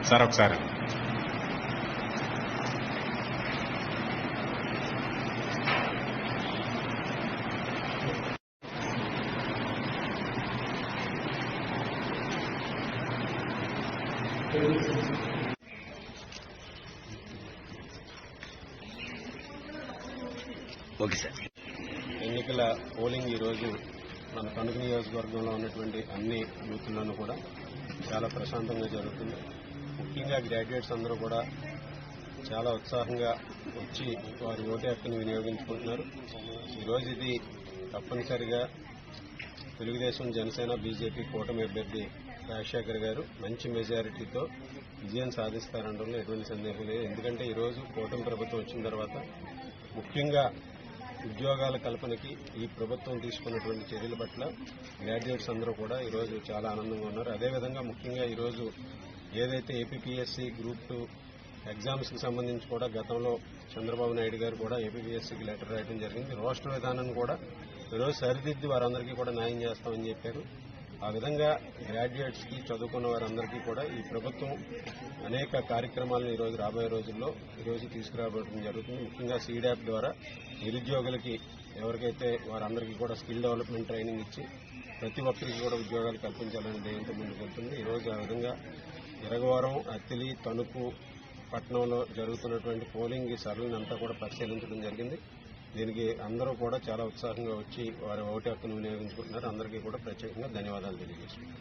Sir ఒకసారి okay sir. ఎన్నికల polling ఈరోజు మన తణుకు నియోజకవర్గంలో ఉన్నటువంటి అన్ని బూతుల్లోనూ కూడా చాలా ప్రశాంతంగా జరుగుతుంది. ముఖ్యంగా గ్రాడ్యుయేట్స్ అందరూ కూడా చాలా ఉత్సాహంగా వచ్చి వారి ఓటు హక్కును వినియోగించుకుంటున్నారు. ఈరోజు ఇది తప్పనిసరిగా తెలుగుదేశం, జనసేన, బీజేపీ కూటమి అభ్యర్థి రాజశేఖర్ గారు మంచి మెజారిటీతో విజయం సాధిస్తారనడంలో ఎటువంటి సందేహం లేదు. ఎందుకంటే ఈరోజు కూటమి ప్రభుత్వం వచ్చిన తర్వాత ముఖ్యంగా ఉద్యోగాల కల్పనకి ఈ ప్రభుత్వం తీసుకున్నటువంటి చర్యల పట్ల గ్రాడ్యుయేట్స్ అందరూ కూడా ఈరోజు చాలా ఆనందంగా ఉన్నారు. అదేవిధంగా ముఖ్యంగా ఈరోజు ఏదైతే ఏపీపీఎస్సీ గ్రూప్ 2 ఎగ్జామ్స్కి సంబంధించి కూడా గతంలో చంద్రబాబు నాయుడు గారు కూడా ఏపీపీఎస్సీకి లెటర్ రాయడం జరిగింది. రోస్టర్ విధానాన్ని కూడా ఈరోజు సరిదిద్ది వారందరికీ కూడా న్యాయం చేస్తామని చెప్పారు. ఆ విధంగా గ్రాడ్యుయేట్స్కి, చదువుకున్న వారందరికీ కూడా ఈ ప్రభుత్వం అనేక కార్యక్రమాలను ఈరోజు రాబోయే రోజుల్లో ఈరోజు తీసుకురావడం జరుగుతుంది. ముఖ్యంగా సీడాప్ ద్వారా నిరుద్యోగులకి ఎవరికైతే వారందరికీ కూడా స్కిల్ డెవలప్మెంట్ ట్రైనింగ్ ఇచ్చి ప్రతి ఒక్కరికి కూడా ఉద్యోగాలు కల్పించాలని ధ్యేయంతో ముందుకు వెళ్తుంది. ఈరోజు ఆ విధంగా ఇరగవరం, అత్తిలి, తణుకు పట్టణంలో జరుగుతున్నటువంటి పోలింగ్ సరళిని అంతా కూడా పరిశీలించడం జరిగింది. దీనికి అందరూ కూడా చాలా ఉత్సాహంగా వచ్చి వారి ఓటు హక్కును వినియోగించుకుంటున్నారు. అందరికీ కూడా ప్రత్యేకంగా ధన్యవాదాలు తెలియజేస్తున్నారు.